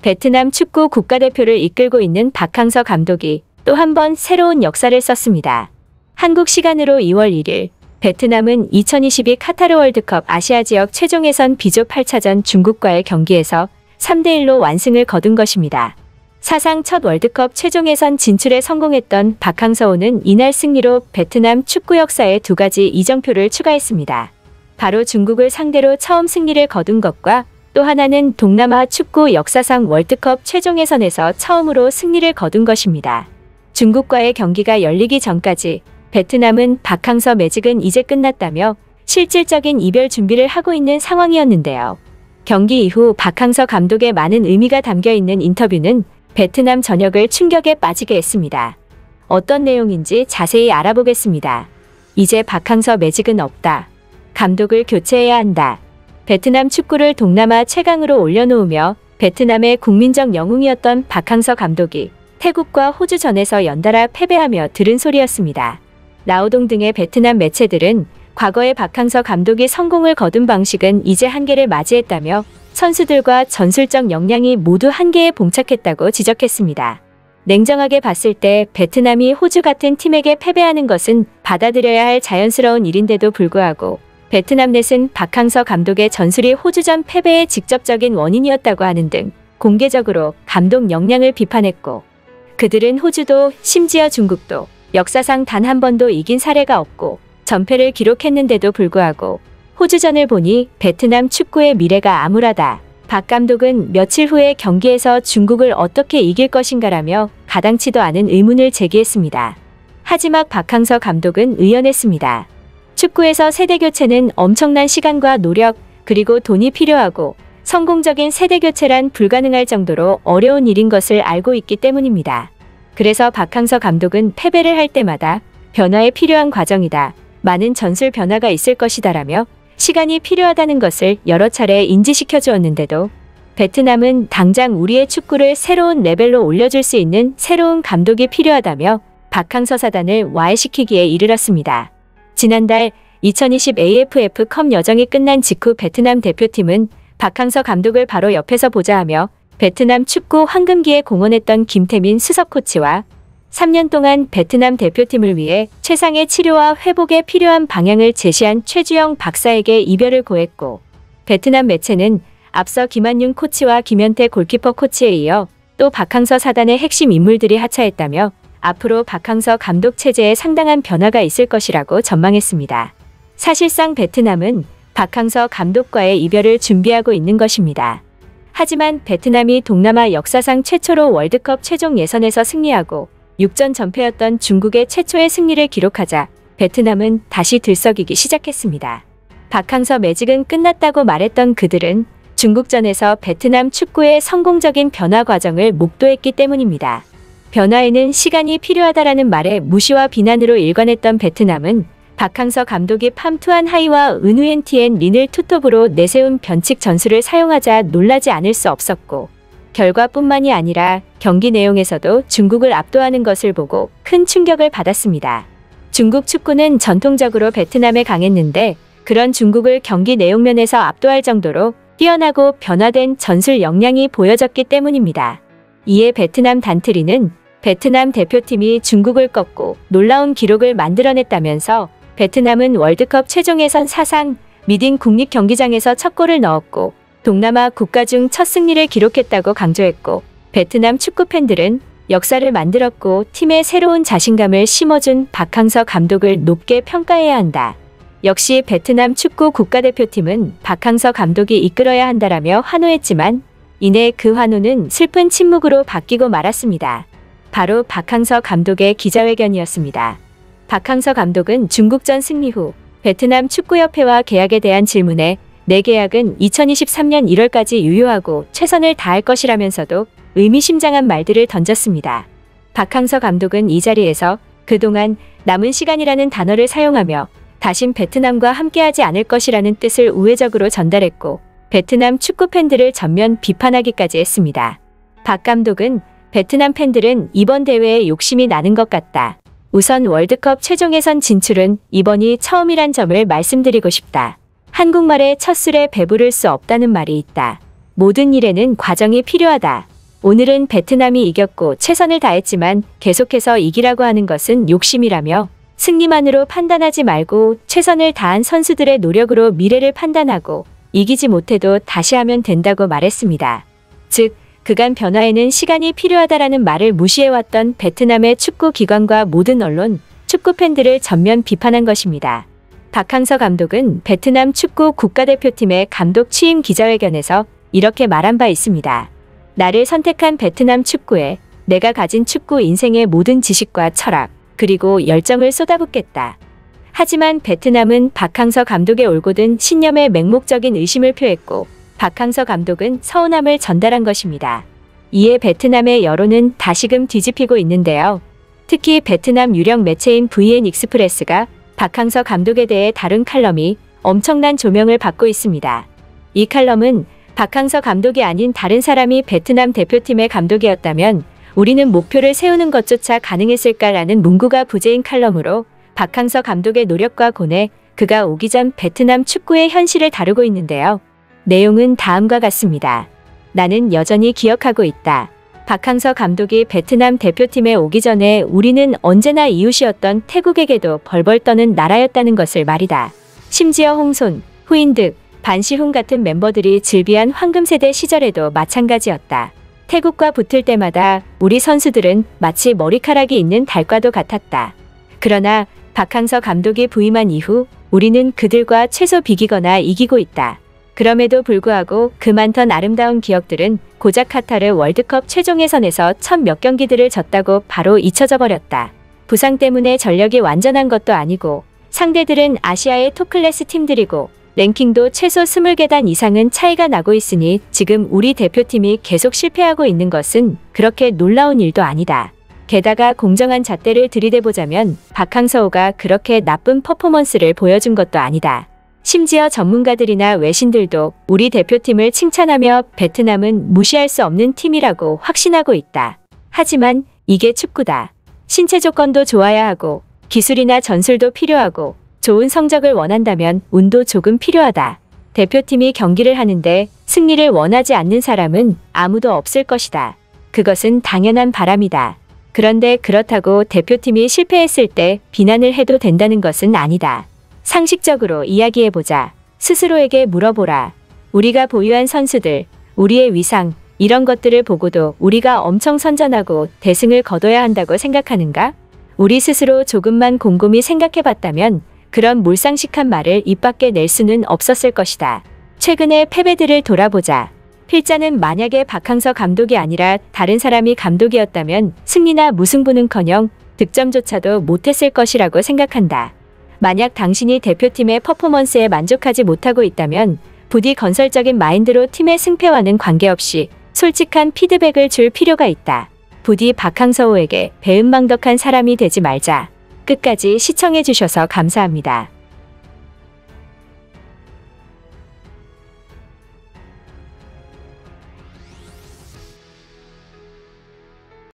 베트남 축구 국가대표를 이끌고 있는 박항서 감독이 또 한 번 새로운 역사를 썼습니다. 한국 시간으로 2월 1일 베트남은 2022 카타르 월드컵 아시아 지역 최종 예선 B조 8차전 중국과의 경기에서 3대1로 완승을 거둔 것입니다. 사상 첫 월드컵 최종 예선 진출에 성공했던 박항서호는 이날 승리로 베트남 축구 역사에 2가지 이정표를 추가했습니다. 바로 중국을 상대로 처음 승리를 거둔 것과 또 하나는 동남아 축구 역사상 월드컵 최종 예선에서 처음으로 승리를 거둔 것입니다. 중국과의 경기가 열리기 전까지 베트남은 박항서 매직은 이제 끝났다며 실질적인 이별 준비를 하고 있는 상황이었는데요. 경기 이후 박항서 감독의 많은 의미가 담겨 있는 인터뷰는 베트남 전역을 충격에 빠지게 했습니다. 어떤 내용인지 자세히 알아보겠습니다. 이제 박항서 매직은 없다. 감독을 교체해야 한다. 베트남 축구를 동남아 최강으로 올려놓으며 베트남의 국민적 영웅이었던 박항서 감독이 태국과 호주전에서 연달아 패배하며 들은 소리였습니다. 라오동 등의 베트남 매체들은 과거의 박항서 감독이 성공을 거둔 방식은 이제 한계를 맞이했다며 선수들과 전술적 역량이 모두 한계에 봉착했다고 지적했습니다. 냉정하게 봤을 때 베트남이 호주 같은 팀에게 패배하는 것은 받아들여야 할 자연스러운 일인데도 불구하고 베트남 넷은 박항서 감독의 전술이 호주전 패배의 직접적인 원인이었다고 하는 등 공개적으로 감독 역량을 비판했고, 그들은 호주도 심지어 중국도 역사상 단 한 번도 이긴 사례가 없고 전패를 기록했는데도 불구하고 호주전을 보니 베트남 축구의 미래가 암울하다. 박 감독은 며칠 후에 경기에서 중국을 어떻게 이길 것인가라며 가당치도 않은 의문을 제기했습니다. 하지만 박항서 감독은 의연했습니다. 축구에서 세대교체는 엄청난 시간과 노력 그리고 돈이 필요하고 성공적인 세대교체란 불가능할 정도로 어려운 일인 것을 알고 있기 때문입니다. 그래서 박항서 감독은 패배를 할 때마다 변화에 필요한 과정이다. 많은 전술 변화가 있을 것이다라며 시간이 필요하다는 것을 여러 차례 인지시켜 주었는데도 베트남은 당장 우리의 축구를 새로운 레벨로 올려줄 수 있는 새로운 감독이 필요하다며 박항서 사단을 와해시키기에 이르렀습니다. 지난달 2020 AFF컵 여정이 끝난 직후 베트남 대표팀은 박항서 감독을 바로 옆에서 보자 하며 베트남 축구 황금기에 공헌했던 김태민 수석 코치와 3년 동안 베트남 대표팀을 위해 최상의 치료와 회복에 필요한 방향을 제시한 최주영 박사에게 이별을 고했고, 베트남 매체는 앞서 김한윤 코치와 김현태 골키퍼 코치에 이어 또 박항서 사단의 핵심 인물들이 하차했다며 앞으로 박항서 감독 체제에 상당한 변화가 있을 것이라고 전망했습니다. 사실상 베트남은 박항서 감독과의 이별을 준비하고 있는 것입니다. 하지만 베트남이 동남아 역사상 최초로 월드컵 최종 예선에서 승리하고 6전 전패였던 중국의 최초의 승리를 기록하자 베트남은 다시 들썩이기 시작했습니다. 박항서 매직은 끝났다고 말했던 그들은 중국전에서 베트남 축구의 성공적인 변화 과정을 목도했기 때문입니다. 변화에는 시간이 필요하다라는 말에 무시와 비난으로 일관했던 베트남은 박항서 감독이 팜투안 하이와 은우엔티엔 린을 투톱으로 내세운 변칙 전술을 사용하자 놀라지 않을 수 없었고, 결과뿐만이 아니라 경기 내용에서도 중국을 압도하는 것을 보고 큰 충격을 받았습니다. 중국 축구는 전통적으로 베트남에 강했는데 그런 중국을 경기 내용면에서 압도할 정도로 뛰어나고 변화된 전술 역량이 보여졌기 때문입니다. 이에 베트남 단트리는 베트남 대표팀이 중국을 꺾고 놀라운 기록을 만들어냈다면서 베트남은 월드컵 최종 예선 사상 미딘 국립경기장에서 첫 골을 넣었고 동남아 국가 중 첫 승리를 기록했다고 강조했고, 베트남 축구 팬들은 역사를 만들었고 팀에 새로운 자신감을 심어준 박항서 감독을 높게 평가해야 한다. 역시 베트남 축구 국가대표팀은 박항서 감독이 이끌어야 한다라며 환호했지만 이내 그 환호는 슬픈 침묵으로 바뀌고 말았습니다. 바로 박항서 감독의 기자회견이었습니다. 박항서 감독은 중국전 승리 후 베트남 축구협회와 계약에 대한 질문에 내 계약은 2023년 1월까지 유효하고 최선을 다할 것이라면서도 의미심장한 말들을 던졌습니다. 박항서 감독은 이 자리에서 그동안 남은 시간이라는 단어를 사용하며 다신 베트남과 함께하지 않을 것이라는 뜻을 우회적으로 전달했고, 베트남 축구 팬들을 전면 비판하기까지 했습니다. 박 감독은 베트남 팬들은 이번 대회에 욕심이 나는 것 같다. 우선 월드컵 최종 예선 진출은 이번이 처음이란 점을 말씀드리고 싶다. 한국말에 첫 술에 배부를 수 없다는 말이 있다. 모든 일에는 과정이 필요하다. 오늘은 베트남이 이겼고 최선을 다했지만 계속해서 이기라고 하는 것은 욕심이라며 승리만으로 판단하지 말고 최선을 다한 선수들의 노력으로 미래를 판단하고 이기지 못해도 다시 하면 된다고 말했습니다. 즉, 그간 변화에는 시간이 필요하다라는 말을 무시해왔던 베트남의 축구 기관과 모든 언론, 축구 팬들을 전면 비판한 것입니다. 박항서 감독은 베트남 축구 국가대표팀의 감독 취임 기자회견에서 이렇게 말한 바 있습니다. 나를 선택한 베트남 축구에 내가 가진 축구 인생의 모든 지식과 철학, 그리고 열정을 쏟아붓겠다. 하지만 베트남은 박항서 감독의 올곧은 신념에 맹목적인 의심을 표했고 박항서 감독은 서운함을 전달한 것입니다. 이에 베트남의 여론은 다시금 뒤집히고 있는데요. 특히 베트남 유력 매체인 VN 익스프레스가 박항서 감독에 대해 다룬 칼럼이 엄청난 조명을 받고 있습니다. 이 칼럼은 박항서 감독이 아닌 다른 사람이 베트남 대표팀의 감독이었다면 우리는 목표를 세우는 것조차 가능했을까라는 문구가 부제인 칼럼으로 박항서 감독의 노력과 고뇌, 그가 오기 전 베트남 축구의 현실을 다루고 있는데요. 내용은 다음과 같습니다. 나는 여전히 기억하고 있다. 박항서 감독이 베트남 대표팀에 오기 전에 우리는 언제나 이웃이었던 태국에게도 벌벌 떠는 나라였다는 것을 말이다. 심지어 홍손, 후인득, 반시훈 같은 멤버들이 즐비한 황금세대 시절에도 마찬가지였다. 태국과 붙을 때마다 우리 선수들은 마치 머리카락이 있는 달과도 같았다. 그러나 박항서 감독이 부임한 이후 우리는 그들과 최소 비기거나 이기고 있다. 그럼에도 불구하고 그 많던 아름다운 기억들은 고작 카타르 월드컵 최종 예선에서 첫 몇 경기들을 졌다고 바로 잊혀져 버렸다. 부상 때문에 전력이 완전한 것도 아니고 상대들은 아시아의 톱클래스 팀들이고 랭킹도 최소 20계단 이상은 차이가 나고 있으니 지금 우리 대표팀이 계속 실패하고 있는 것은 그렇게 놀라운 일도 아니다. 게다가 공정한 잣대를 들이대보자면 박항서호가 그렇게 나쁜 퍼포먼스를 보여준 것도 아니다. 심지어 전문가들이나 외신들도 우리 대표팀을 칭찬하며 베트남은 무시할 수 없는 팀이라고 확신하고 있다. 하지만 이게 축구다. 신체 조건도 좋아야 하고 기술이나 전술도 필요하고 좋은 성적을 원한다면 운도 조금 필요하다. 대표팀이 경기를 하는데 승리를 원하지 않는 사람은 아무도 없을 것이다. 그것은 당연한 바람이다. 그런데 그렇다고 대표팀이 실패했을 때 비난을 해도 된다는 것은 아니다. 상식적으로 이야기해보자. 스스로에게 물어보라. 우리가 보유한 선수들, 우리의 위상, 이런 것들을 보고도 우리가 엄청 선전하고 대승을 거둬야 한다고 생각하는가? 우리 스스로 조금만 곰곰이 생각해봤다면 그런 몰상식한 말을 입 밖에 낼 수는 없었을 것이다. 최근의 패배들을 돌아보자. 필자는 만약에 박항서 감독이 아니라 다른 사람이 감독이었다면 승리나 무승부는커녕 득점조차도 못했을 것이라고 생각한다. 만약 당신이 대표팀의 퍼포먼스에 만족하지 못하고 있다면 부디 건설적인 마인드로 팀의 승패와는 관계없이 솔직한 피드백을 줄 필요가 있다. 부디 박항서호에게 배은망덕한 사람이 되지 말자. 끝까지 시청해주셔서 감사합니다.